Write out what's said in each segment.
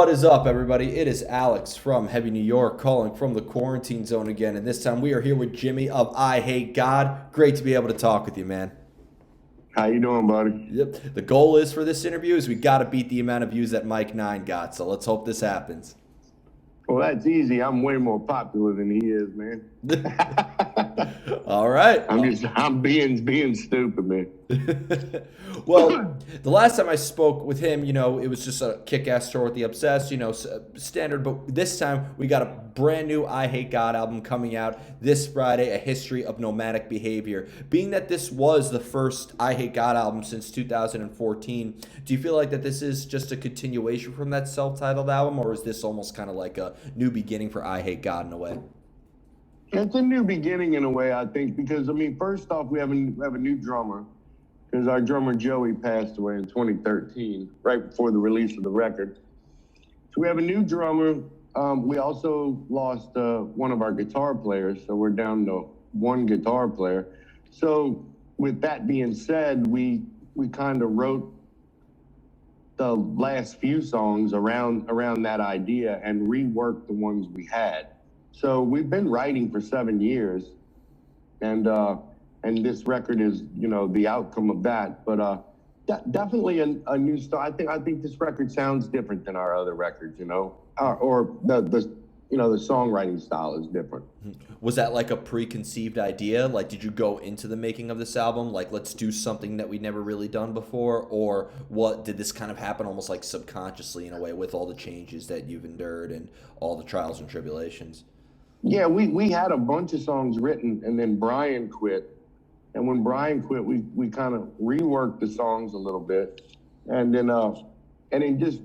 What is up, everybody? It is Alex from Heavy New York calling from the quarantine zone again, and this time we are here with Jimmy of I Hate God. Great to be able to talk with you, man. How you doing, buddy? Yep. The goal is for this interview is we got to beat the amount of views that Mike 9 got, so let's hope this happens. Well, that's easy. I'm way more popular than he is, man. All right. I'm being stupid, man. Well, the last time I spoke with him, it was just a kick-ass tour with the Obsessed, standard. But this time we got a brand new I Hate God album coming out this Friday, A History of Nomadic Behavior. Being that this was the first I Hate God album since 2014, do you feel like that this is just a continuation from that self-titled album, or is this almost kind of like a new beginning for I Hate God in a way? It's a new beginning in a way, I think, because, first off, we have a new drummer, because our drummer Joey passed away in 2013, right before the release of the record. So we have a new drummer. We also lost one of our guitar players, so we're down to one guitar player. So with that being said, we kind of wrote the last few songs around that idea and reworked the ones we had. So we've been writing for 7 years, and this record is, the outcome of that. But definitely a new style. I think this record sounds different than our other records, or the songwriting style is different. Was that like a preconceived idea? Like, did you go into the making of this album like, let's do something that we'd never really done before, or what did this kind of happen almost like subconsciously in a way with all the changes that you've endured and all the trials and tribulations? Yeah, we had a bunch of songs written, and then Brian quit. And when Brian quit, we kind of reworked the songs a little bit. And then just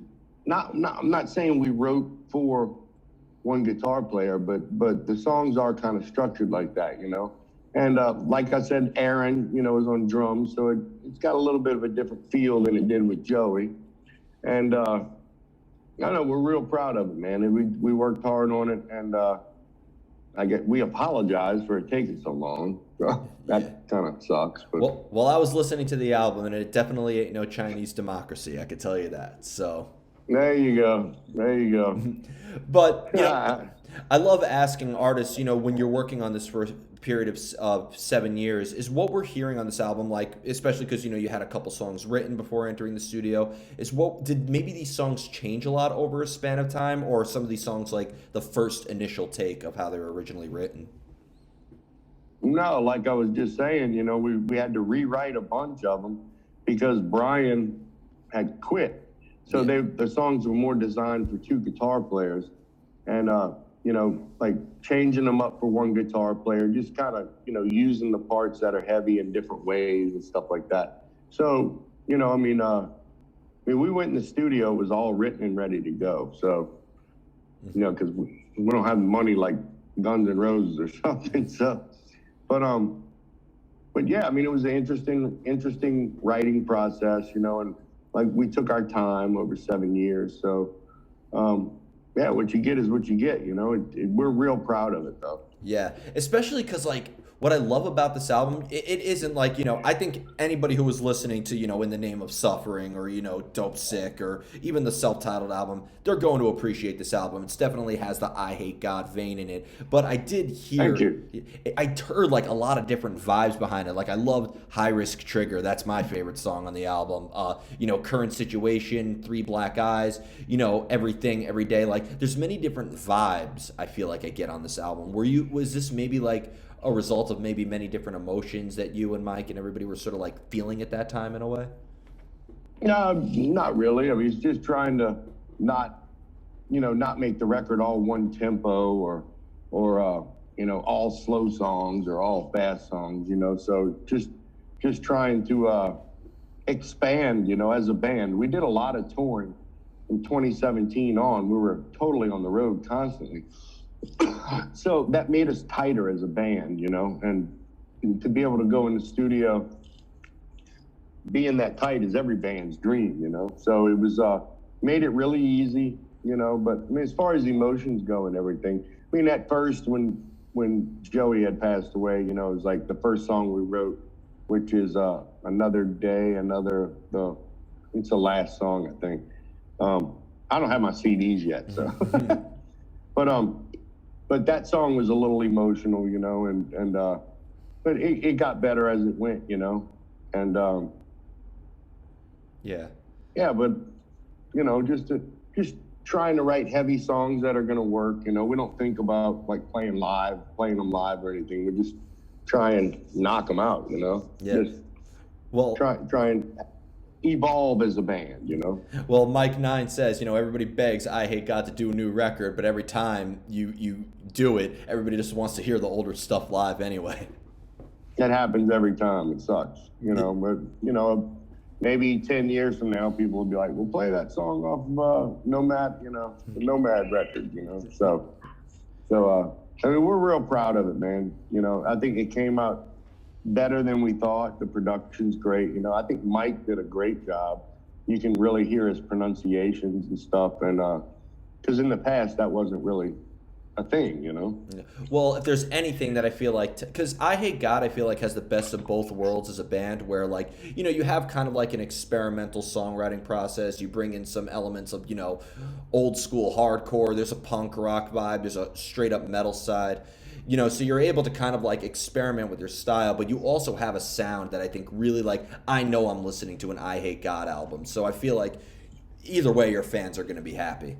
I'm not saying we wrote for one guitar player, but the songs are kind of structured like that, And like I said, Aaron, is on drums, so it's got a little bit of a different feel than it did with Joey. And I know we're real proud of it, man. And we worked hard on it, and we apologize for it taking so long. That kind of sucks. But. Well, I was listening to the album, and it definitely ain't no Chinese democracy. I could tell you that. So there you go. But I love asking artists, when you're working on this for a period of 7 years, is what we're hearing on this album, like, especially because, you had a couple songs written before entering the studio, did maybe these songs change a lot over a span of time, or some of these songs like the first initial take of how they were originally written? No, like I was just saying, we had to rewrite a bunch of them because Brian had quit. So the songs were more designed for two guitar players, and like changing them up for one guitar player, just kind of using the parts that are heavy in different ways and stuff like that. So we went in the studio, it was all written and ready to go. So because we don't have money like Guns N' Roses or something. So, but yeah, it was an interesting writing process, and like we took our time over 7 years. So, yeah, what you get is what you get, we're real proud of it, though. Yeah, especially because, like, what I love about this album, it isn't like, I think anybody who was listening to, In the Name of Suffering or, Dope Sick or even the self-titled album, they're going to appreciate this album. It definitely has the I Hate God vein in it. But I did hear, I heard like a lot of different vibes behind it. Like I loved High Risk Trigger. That's my favorite song on the album. Current Situation, Three Black Eyes, Everything, Every Day. Like there's many different vibes I feel like I get on this album. Was this maybe like a result of maybe many different emotions that you and Mike and everybody were sort of like feeling at that time in a way? No, not really. It's just trying to not make the record all one tempo or all slow songs or all fast songs, so just trying to expand, as a band. We did a lot of touring from 2017 on. We were totally on the road constantly. So that made us tighter as a band, and to be able to go in the studio, being that tight is every band's dream, So it was made it really easy, But as far as emotions go and everything, at first when Joey had passed away, it was like the first song we wrote, which is Another Day, it's the last song, I think. I don't have my CDs yet, so. But that song was a little emotional, but it got better as it went, and Yeah. yeah, but just trying to write heavy songs that are going to work. We don't think about like playing them live or anything. We just try and knock them out. Yeah. Just Well, try and evolve as a band. Well, Mike Nine says, everybody begs Eyehategod to do a new record, but every time you do it, everybody just wants to hear the older stuff live anyway. That happens every time. It sucks, but maybe 10 years from now, people will be like, "We'll play that song off of Nomad, the Nomad record, So, I mean, we're real proud of it, man. I think it came out better than we thought. The production's great. I think Mike did a great job. You can really hear his pronunciations and stuff. And because in the past, that wasn't really a thing, Well, if there's anything that I feel like, because Eyehategod, I feel like has the best of both worlds as a band, where like, you have kind of like an experimental songwriting process. You bring in some elements of, old school hardcore. There's a punk rock vibe. There's a straight up metal side. So you're able to kind of like experiment with your style, but you also have a sound that I think really like, I know I'm listening to an Eyehategod album. So I feel like either way, your fans are going to be happy.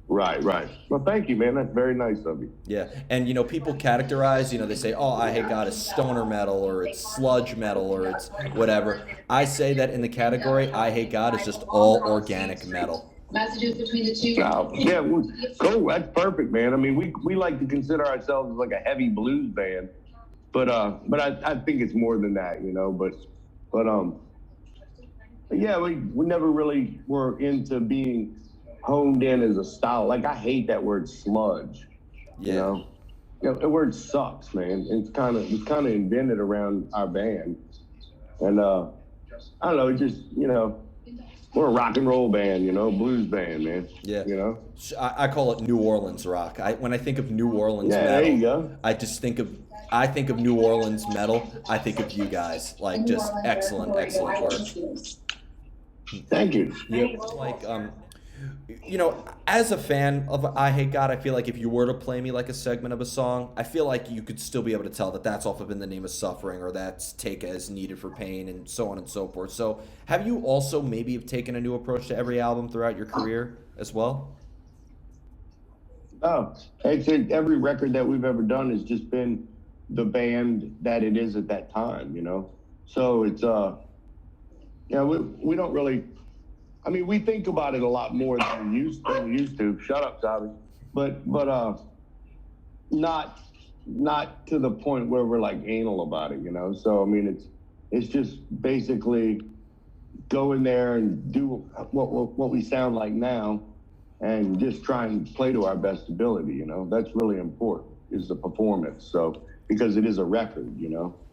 Right. Well, thank you, man. That's very nice of you. Yeah, and people categorize, they say, oh, Eyehategod is stoner metal, or it's sludge metal, or it's whatever. I say that in the category, Eyehategod is just all organic metal. Messages between the two. Yeah, well, cool. That's perfect, man. I mean, we like to consider ourselves as like a heavy blues band, but I think it's more than that, But yeah, we never really were into being honed in as a style. Like, I hate that word sludge. Yeah. The word sucks, man. It's kind of invented around our band, and I don't know. It just we're a rock and roll band, blues band, man. Yeah. I call it New Orleans rock. When I think of New Orleans metal, there you go. I think of New Orleans metal. I think of you guys. Like, just excellent work. Thank you. Yeah. Like as a fan of Eyehategod, I feel like if you were to play me like a segment of a song, I feel like you could still be able to tell that that's off of In the Name of Suffering, or that's Take As Needed for Pain, and so on and so forth. So have you also maybe have taken a new approach to every album throughout your career as well? Oh, actually, every record that we've ever done has just been the band that it is at that time, So it's, we don't really, I mean, we think about it a lot more than we used to. Shut up, Tommy. But not to the point where we're like anal about it, So I mean, it's just basically go in there and do what we sound like now, and just try and play to our best ability. That's really important, is the performance. So because it is a record,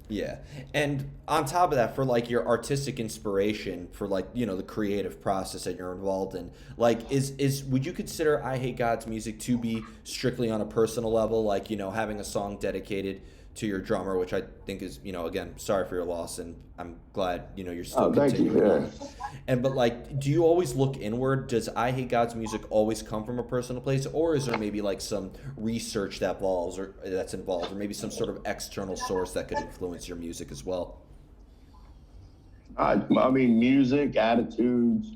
Yeah. And on top of that, for like your artistic inspiration for like, the creative process that you're involved in, like would you consider Eyehategod's music to be strictly on a personal level, like, having a song dedicated to your drummer, which I think is, again, sorry for your loss, and I'm glad, you're still continuing on. But like, do you always look inward? Does Eyehategod's music always come from a personal place, or is there maybe like some research that's involved, or maybe some sort of external source that could influence your music as well? I mean, music, attitudes,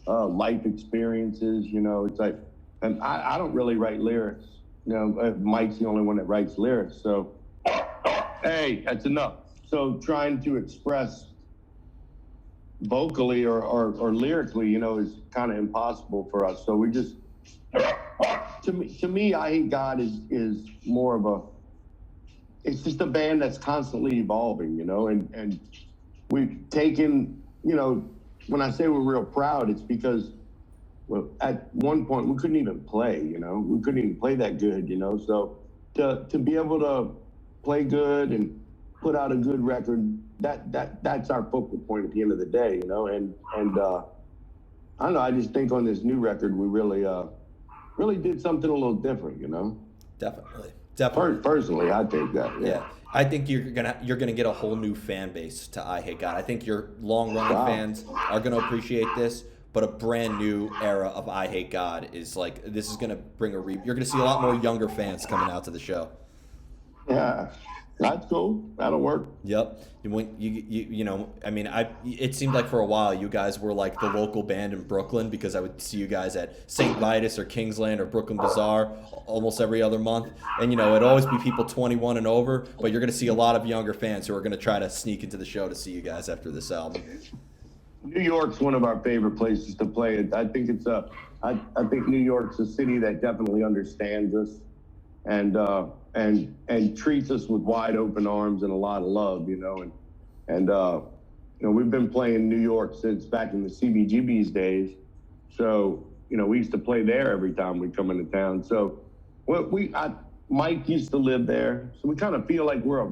life experiences, it's like, and I don't really write lyrics. Mike's the only one that writes lyrics, so hey, that's enough. So trying to express vocally or lyrically, is kind of impossible for us. So we just, to me, Eyehategod is more of it's just a band that's constantly evolving, and we've taken, when I say we're real proud, it's because, well, at one point we couldn't even play, we couldn't even play that good, so to be able to play good and put out a good record, that's our focal point at the end of the day, and I don't know, I just think on this new record we really did something a little different, Definitely. Personally, I think that. Yeah. I think you're gonna get a whole new fan base to Eyehategod. I think your long running fans are gonna appreciate this, but a brand new era of I Hate God is like, this is going to bring you're going to see a lot more younger fans coming out to the show. Yeah, that's cool. That'll work. Yep. I mean, it seemed like for a while you guys were like the local band in Brooklyn, because I would see you guys at St. Vitus or Kingsland or Brooklyn Bazaar almost every other month. And, it'd always be people 21 and over, but you're going to see a lot of younger fans who are going to try to sneak into the show to see you guys after this album. New York's one of our favorite places to play. I think I think New York's a city that definitely understands us and treats us with wide open arms and a lot of love, and we've been playing New York since back in the CBGB's days. So, we used to play there every time we come into town. So Mike used to live there. So we kind of feel like we're a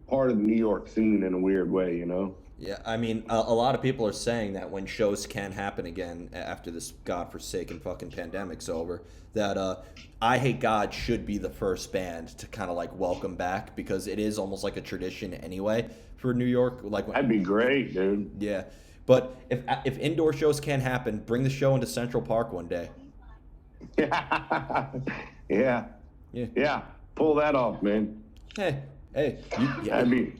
part of the New York scene in a weird way, Yeah, I mean, a lot of people are saying that when shows can happen again after this godforsaken fucking pandemic's over, that I Hate God should be the first band to kind of like welcome back, because it is almost like a tradition anyway for New York. Like, that'd be great, dude. Yeah, but if indoor shows can't happen, bring the show into Central Park one day. Yeah. Pull that off, man. Hey,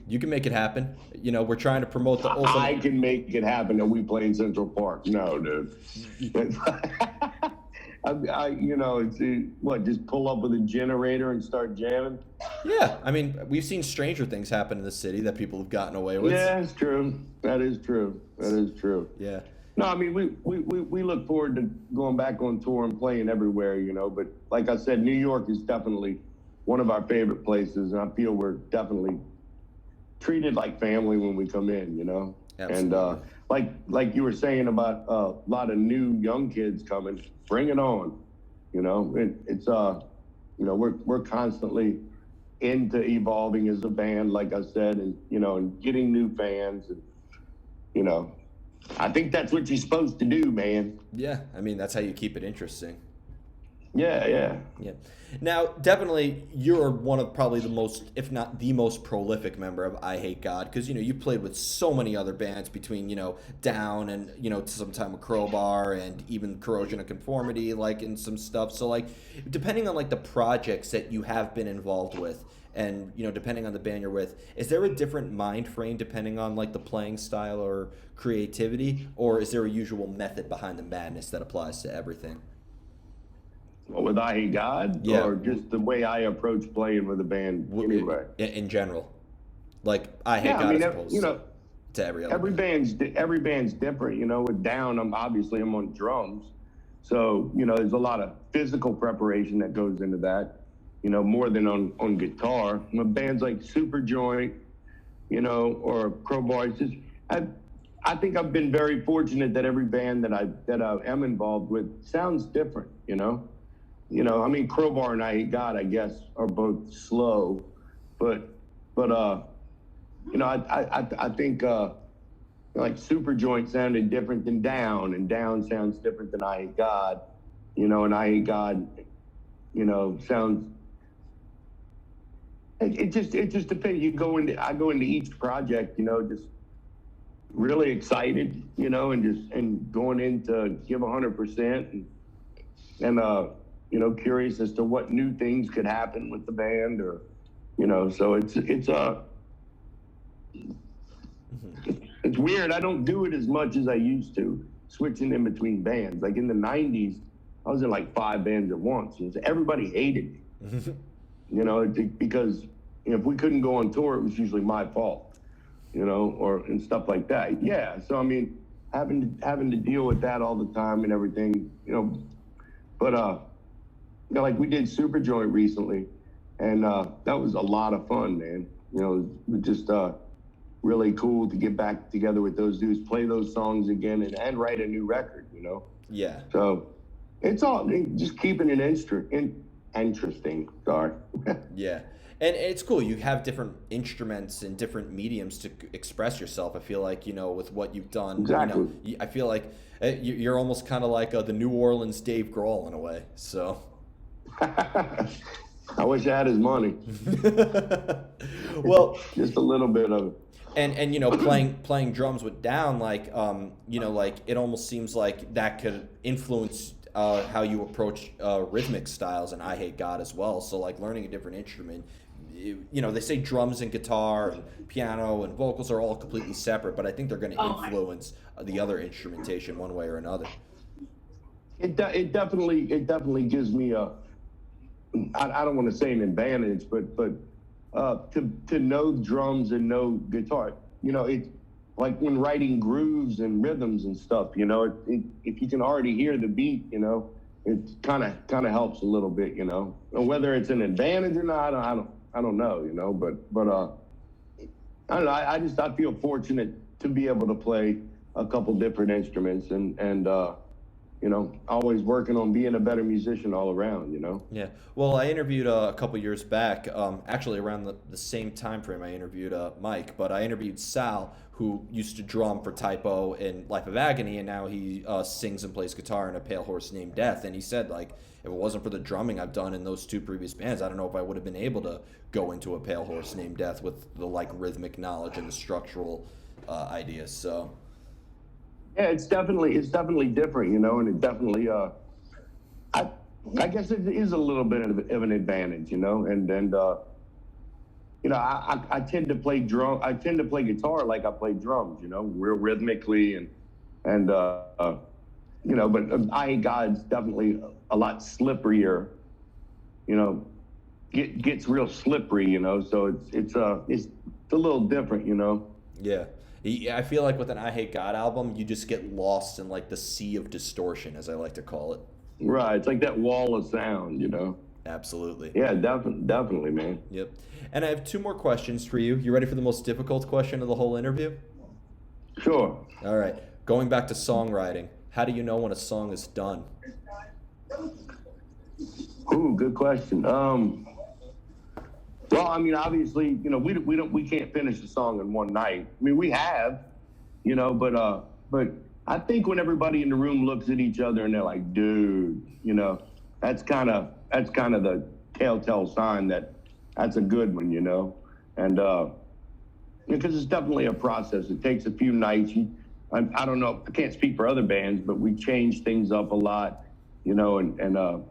you can make it happen. We're trying to promote the ultimate. I can make it happen, and we play in Central Park. No, dude. Just pull up with a generator and start jamming? Yeah, I mean, we've seen stranger things happen in the city that people have gotten away with. Yeah, it's true. That is true. Yeah. No, I mean, we look forward to going back on tour and playing everywhere, but like I said, New York is definitely one of our favorite places, and I feel we're definitely treated like family when we come in, Absolutely. And like you were saying about a lot of new young kids coming, bring it on. We're constantly into evolving as a band, like I said, and getting new fans, and I think that's what you're supposed to do, man. Yeah, I mean, that's how you keep it interesting. Yeah. Now, definitely, you're one of probably the most, if not the most prolific member of I Hate God, because, you played with so many other bands between, Down and, some time with Crowbar and even Corrosion of Conformity, like, and some stuff. So, like, depending on, like, the projects that you have been involved with and, depending on the band you're with, is there a different mind frame depending on, like, the playing style or creativity, or is there a usual method behind the madness that applies to everything? With I Hate God, yeah. Or just the way I approach playing with a band anyway? In general, like I Hate God, as opposed to every other. Every band's different. With Down, I'm on drums, so there's a lot of physical preparation that goes into that. More than on guitar. With bands like Superjoint, or Crowbar, it's just I think I've been very fortunate that every band that I am involved with sounds different. Crowbar and I Hate God, I guess, are both slow, but I think like Superjoint sounded different than Down, and Down sounds different than I Hate God, and I Hate God, sounds. It just depends. I go into each project, just really excited, and going in to give 100%, and curious as to what new things could happen with the band, or, so it's weird. I don't do it as much as I used to, switching in between bands. Like in the 90s, I was in like 5 bands at once, and everybody hated me, because if we couldn't go on tour, it was usually my fault, and stuff like that. Yeah. So, having to deal with that all the time and everything, but, like we did Superjoint recently, and that was a lot of fun, man. It was just really cool to get back together with those dudes, play those songs again, and write a new record, Yeah. So it's all just keeping it interesting. Sorry. Yeah. And it's cool. You have different instruments and different mediums to express yourself. I feel like, with what you've done. Exactly. I feel like you're almost kind of like the New Orleans Dave Grohl in a way. So. I wish I had his money. Well, just a little bit of it. And you know, playing drums with down, like you know, like it almost seems like that could influence how you approach rhythmic styles and I Hate God as well. So like learning a different instrument, you know, they say drums and guitar and piano and vocals are all completely separate, but I think they're going to influence the other instrumentation one way or another. It definitely gives me a, I don't want to say an advantage, but to know drums and know guitar, you know, it's like when writing grooves and rhythms and stuff, you know, if you can already hear the beat, you know, it kind of helps a little bit, you know. And whether it's an advantage or not, I don't know, you know, but I don't know. I feel fortunate to be able to play a couple different instruments and you know, always working on being a better musician all around, you know. Yeah. Well, I interviewed a couple years back, actually around the same time frame I interviewed Mike, but I interviewed Sal, who used to drum for Typo in Life of Agony, and now he sings and plays guitar in A Pale Horse Named Death. And he said, like, if it wasn't for the drumming I've done in those two previous bands, I don't know if I would have been able to go into A Pale Horse Named Death with the like rhythmic knowledge and the structural ideas. So. Yeah, it's definitely different, you know, and it definitely I I guess it is a little bit of an advantage, you know, and you know, I tend to play I tend to play guitar like I play drums, you know, real rhythmically and you know, but I Hate God's definitely a lot slipperier, you know, gets real slippery, you know, so it's a little different, you know. Yeah. I feel like with an I Hate God album, you just get lost in like the sea of distortion, as I like to call it. Right. It's like that wall of sound, you know. Absolutely. Yeah, definitely, man. Yep. And I have two more questions for you. You ready for the most difficult question of the whole interview? Sure. All right. Going back to songwriting, how do you know when a song is done? Ooh, good question. Well, I mean, obviously, you know, we can't finish a song in one night. I mean, we have, you know, but I think when everybody in the room looks at each other and they're like, dude, you know, that's kind of the telltale sign that that's a good one, you know, and because it's definitely a process. It takes a few nights. I don't know, I can't speak for other bands, but we change things up a lot, you know, and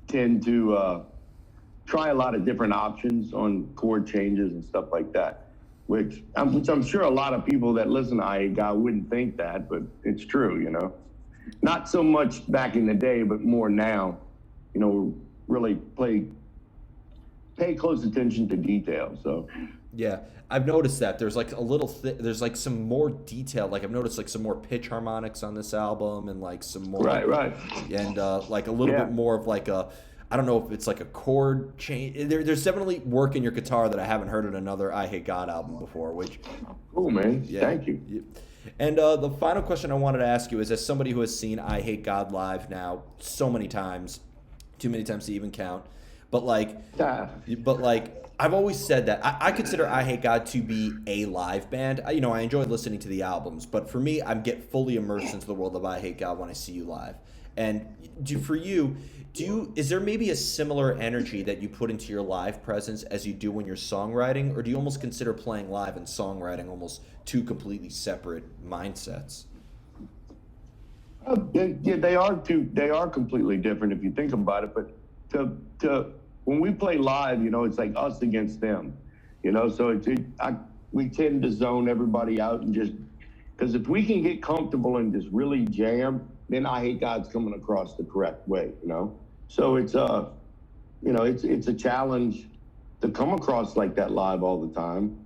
tend to try a lot of different options on chord changes and stuff like that, which I'm sure a lot of people that listen to I Hate God wouldn't think that, but it's true, you know. Not so much back in the day, but more now, you know, really pay close attention to detail, so. Yeah, I've noticed that there's like a little there's like some more detail. Like I've noticed like some more pitch harmonics on this album and like some more Right. And like a little bit more of like a, I don't know if it's like a chord change. There's definitely work in your guitar that I haven't heard in another I Hate God album before, which. Cool, man. Yeah. Thank you. And the final question I wanted to ask you is, as somebody who has seen I Hate God live now so many times, too many times to even count, but like I've always said that I consider I Hate God to be a live band. You know, I enjoy listening to the albums, but for me, I get fully immersed into the world of I Hate God when I see you live. And is there maybe a similar energy that you put into your live presence as you do when you're songwriting, or do you almost consider playing live and songwriting almost two completely separate mindsets? Yeah, they are completely different if you think about it. But to when we play live, you know, it's like us against them, you know. So we tend to zone everybody out and just, because if we can get comfortable and just really jam, then I Hate God's coming across the correct way, you know. So it's you know, it's a challenge to come across like that live all the time.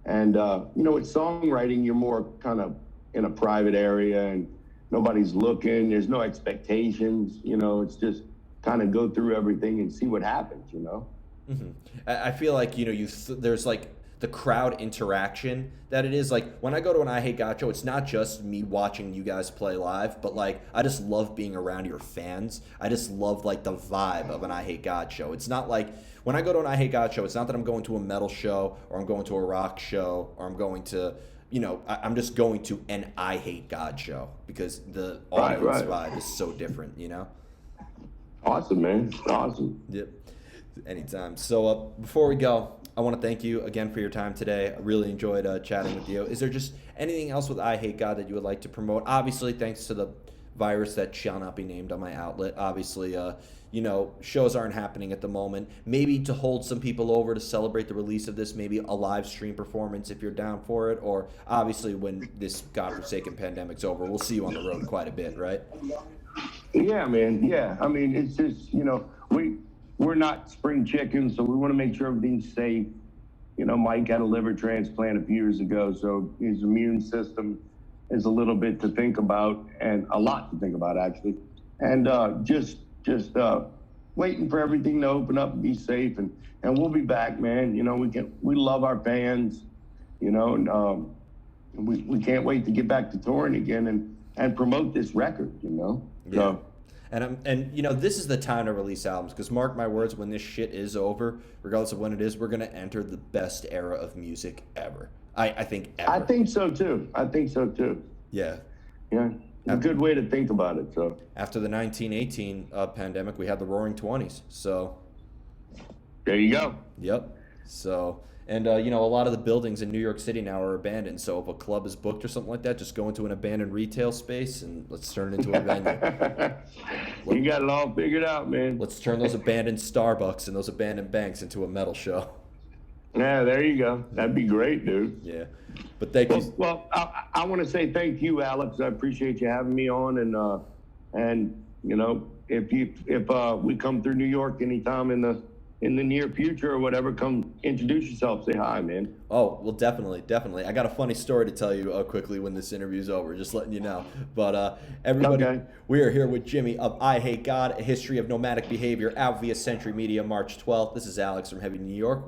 And you know, with songwriting, you're more kind of in a private area and nobody's looking. There's no expectations. You know, it's just kind of go through everything and see what happens. You know. Mm-hmm. I feel like, you know, there's like the crowd interaction that it is. Like when I go to an I Hate God show, it's not just me watching you guys play live, but like I just love being around your fans. I just love like the vibe of an I Hate God show. It's not like when I go to an I Hate God show, it's not that I'm going to a metal show or I'm going to a rock show or I'm going to, you know, I'm just going to an I Hate God show because the audience vibe is so different, you know? Awesome, man. Awesome. Yep. Anytime. So before we go, I want to thank you again for your time today. I really enjoyed chatting with you. Is there just anything else with I Hate God that you would like to promote? Obviously, thanks to the virus that shall not be named on my outlet. Obviously, shows aren't happening at the moment. Maybe to hold some people over to celebrate the release of this, maybe a live stream performance if you're down for it, or obviously when this godforsaken pandemic's over, we'll see you on the road quite a bit, right? Yeah, man. Yeah. I mean, it's just, we're not spring chickens, so we want to make sure everything's safe. Mike had a liver transplant a few years ago, so his immune system is a little bit to think about, and a lot to think about, actually. And just waiting for everything to open up and be safe, and we'll be back, man. We love our fans, and we can't wait to get back to touring again and promote this record, Yeah. So, And this is the time to release albums, because mark my words, when this shit is over, regardless of when it is, we're going to enter the best era of music ever. I think ever. I think so too. Yeah. Yeah. A good way to think about it. So after the 1918 pandemic, we had the Roaring 20s. So there you go. Yep. So, and a lot of the buildings in New York City now are abandoned. So if a club is booked or something like that, just go into an abandoned retail space and let's turn it into a venue. You got it all figured out, man. Let's turn those abandoned Starbucks and those abandoned banks into a metal show. Yeah, there you go. That'd be great, dude. Yeah. But thank you. Well, I want to say thank you, Alex. I appreciate you having me on, and if we come through New York anytime in the near future or whatever, come introduce yourself. Say hi, man. Oh, well, definitely. I got a funny story to tell you quickly when this interview's over, just letting you know. But everybody, Okay. We are here with Jimmy of I Hate God, A History of Nomadic Behavior, out via Century Media, March 12th. This is Alex from Heavy New York.